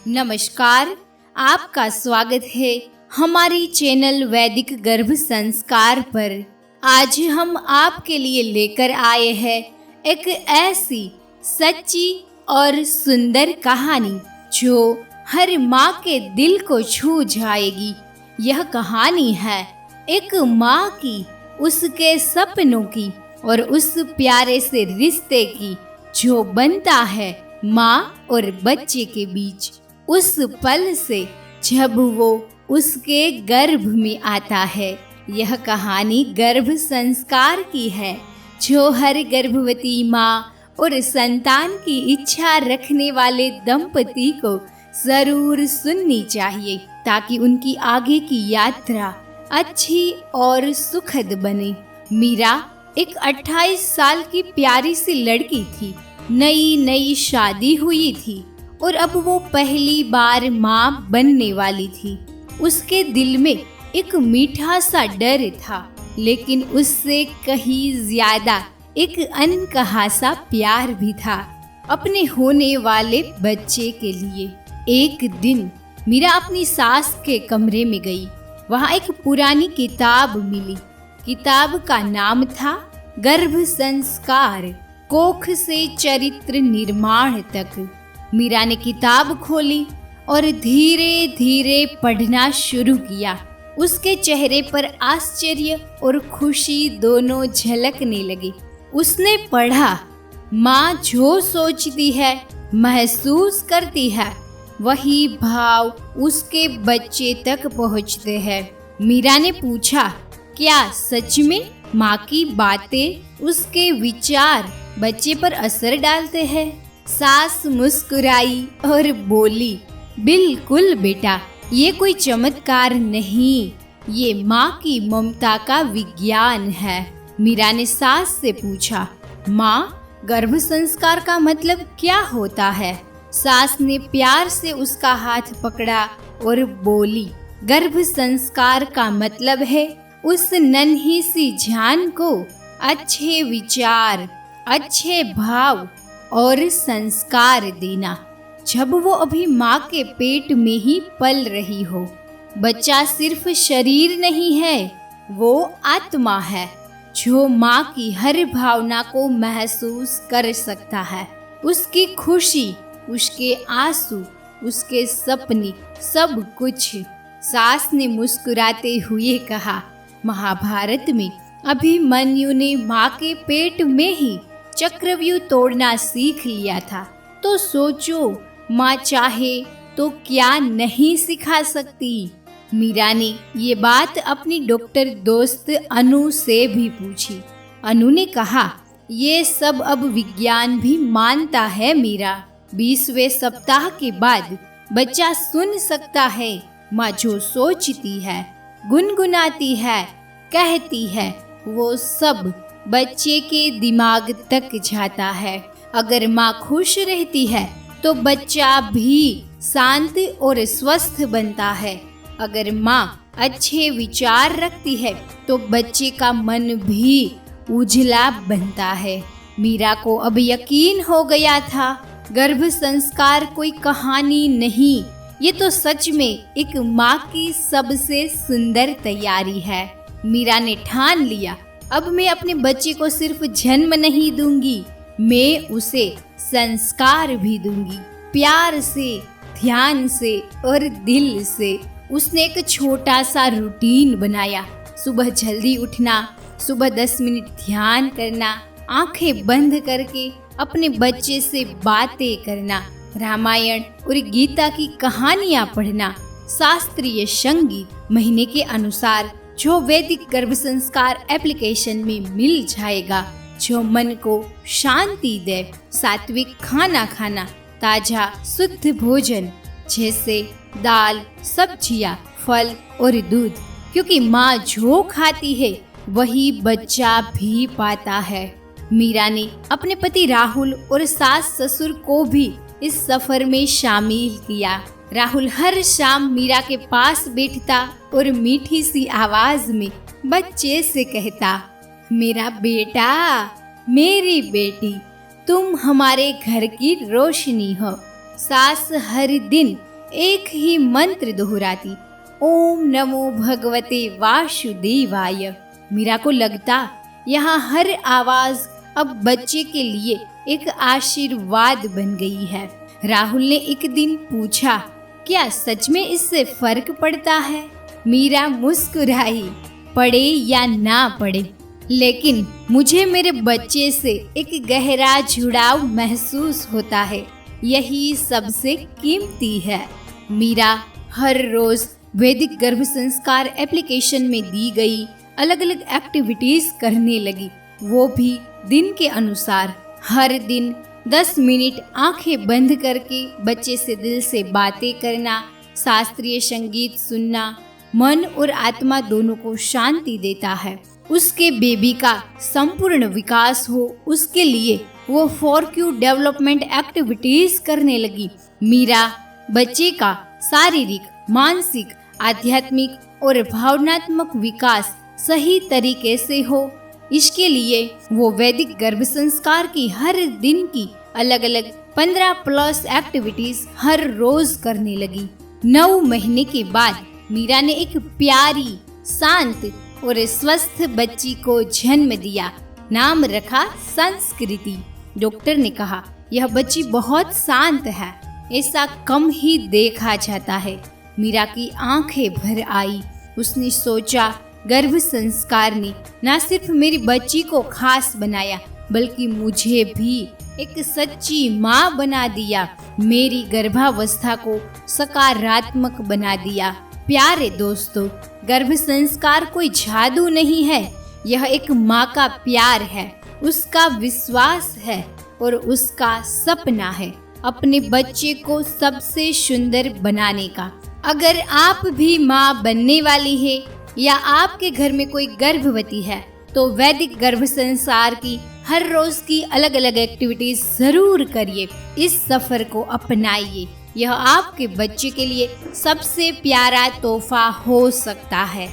नमस्कार, आपका स्वागत है हमारी चैनल वैदिक गर्भ संस्कार पर। आज हम आपके लिए लेकर आए हैं एक ऐसी सच्ची और सुंदर कहानी जो हर माँ के दिल को छू जाएगी। यह कहानी है एक माँ की, उसके सपनों की और उस प्यारे से रिश्ते की जो बनता है माँ और बच्चे के बीच। उस पल से जब वो उसके गर्भ में आता है। यह कहानी गर्भ संस्कार की है जो हर गर्भवती माँ और संतान की इच्छा रखने वाले दंपति को जरूर सुननी चाहिए, ताकि उनकी आगे की यात्रा अच्छी और सुखद बने। मीरा एक 28 साल की प्यारी सी लड़की थी। नई नई शादी हुई थी और अब वो पहली बार माँ बनने वाली थी। उसके दिल में एक मीठा सा डर था, लेकिन उससे कहीं ज्यादा एक अनकहा सा प्यार भी था अपने होने वाले बच्चे के लिए। एक दिन मीरा अपनी सास के कमरे में गई। वहाँ एक पुरानी किताब मिली। किताब का नाम था गर्भ संस्कार, कोख से चरित्र निर्माण तक। मीरा ने किताब खोली और धीरे धीरे पढ़ना शुरू किया। उसके चेहरे पर आश्चर्य और खुशी दोनों झलकने लगी। उसने पढ़ा, माँ जो सोचती है, महसूस करती है, वही भाव उसके बच्चे तक पहुँचते हैं। मीरा ने पूछा, क्या सच में माँ की बातें, उसके विचार बच्चे पर असर डालते हैं? सास मुस्कुराई और बोली, बिल्कुल बेटा, ये कोई चमत्कार नहीं, ये माँ की ममता का विज्ञान है। मीरा ने सास से पूछा, माँ, गर्भ संस्कार का मतलब क्या होता है? सास ने प्यार से उसका हाथ पकड़ा और बोली, गर्भ संस्कार का मतलब है उस नन्ही सी जान को अच्छे विचार, अच्छे भाव और संस्कार देना, जब वो अभी माँ के पेट में ही पल रही हो। बच्चा सिर्फ शरीर नहीं है, वो आत्मा है जो माँ की हर भावना को महसूस कर सकता है। उसकी खुशी, उसके आंसू, उसके सपने, सब कुछ। सास ने मुस्कुराते हुए कहा, महाभारत में अभिमन्यु ने माँ के पेट में ही चक्रव्यूह तोड़ना सीख लिया था, तो सोचो माँ चाहे तो क्या नहीं सिखा सकती। मीरा ने ये बात अपनी डॉक्टर दोस्त अनु से भी पूछी। अनु ने कहा, ये सब अब विज्ञान भी मानता है मीरा। 20वें सप्ताह के बाद बच्चा सुन सकता है, माँ जो सोचती है, गुनगुनाती है, कहती है, वो सब बच्चे के दिमाग तक जाता है। अगर माँ खुश रहती है तो बच्चा भी शांत और स्वस्थ बनता है। अगर माँ अच्छे विचार रखती है तो बच्चे का मन भी उजला बनता है। मीरा को अब यकीन हो गया था, गर्भ संस्कार कोई कहानी नहीं, ये तो सच में एक माँ की सबसे सुंदर तैयारी है। मीरा ने ठान लिया, अब मैं अपने बच्चे को सिर्फ जन्म नहीं दूंगी, मैं उसे संस्कार भी दूंगी, प्यार से, ध्यान से और दिल से। उसने एक छोटा सा रूटीन बनाया। सुबह जल्दी उठना, सुबह 10 मिनट ध्यान करना, आंखें बंद करके अपने बच्चे से बातें करना, रामायण और गीता की कहानियाँ पढ़ना, शास्त्रीय संगीत महीने के अनुसार जो वैदिक गर्भ संस्कार एप्लीकेशन में मिल जाएगा, जो मन को शांति दे, सात्विक खाना खाना, ताजा शुद्ध भोजन जैसे दाल, सब्जियां, फल और दूध, क्योंकि माँ जो खाती है वही बच्चा भी पाता है। मीरा ने अपने पति राहुल और सास ससुर को भी इस सफर में शामिल किया। राहुल हर शाम मीरा के पास बैठता और मीठी सी आवाज में बच्चे से कहता, मेरा बेटा, मेरी बेटी, तुम हमारे घर की रोशनी हो। सास हर दिन एक ही मंत्र दोहराती, ओम नमो भगवते वासुदेवाय। मीरा को लगता यहाँ हर आवाज अब बच्चे के लिए एक आशीर्वाद बन गई है। राहुल ने एक दिन पूछा, क्या सच में इससे फर्क पड़ता है? मीरा मुस्कुराई, पढ़े या ना पढ़े, लेकिन मुझे मेरे बच्चे से एक गहरा जुड़ाव महसूस होता है, यही सबसे कीमती है। मीरा हर रोज वैदिक गर्भ संस्कार एप्लीकेशन में दी गई अलग अलग एक्टिविटीज करने लगी, वो भी दिन के अनुसार। हर दिन 10 मिनट आंखें बंद करके बच्चे से दिल से बातें करना, शास्त्रीय संगीत सुनना मन और आत्मा दोनों को शांति देता है। उसके बेबी का संपूर्ण विकास हो, उसके लिए वो 4Q डेवलपमेंट एक्टिविटीज करने लगी। मीरा बच्चे का शारीरिक, मानसिक, आध्यात्मिक और भावनात्मक विकास सही तरीके से हो, इसके लिए वो वैदिक गर्भ संस्कार की हर दिन की अलग अलग 15+ एक्टिविटीज हर रोज करने लगी। 9 महीने के बाद मीरा ने एक प्यारी, शांत और स्वस्थ बच्ची को जन्म दिया। नाम रखा संस्कृति। डॉक्टर ने कहा, यह बच्ची बहुत शांत है, ऐसा कम ही देखा जाता है। मीरा की आंखें भर आई। उसने सोचा, गर्भ संस्कार ने न सिर्फ मेरी बच्ची को खास बनाया, बल्कि मुझे भी एक सच्ची माँ बना दिया, मेरी गर्भावस्था को सकारात्मक बना दिया। प्यारे दोस्तों, गर्भ संस्कार कोई जादू नहीं है, यह एक माँ का प्यार है, उसका विश्वास है और उसका सपना है अपने बच्चे को सबसे सुंदर बनाने का। अगर आप भी माँ बनने वाली है या आपके घर में कोई गर्भवती है, तो वैदिक गर्भ संस्कार की हर रोज की अलग अलग एक्टिविटीज जरूर करिए। इस सफर को अपनाइए, यह आपके बच्चे के लिए सबसे प्यारा तोहफा हो सकता है।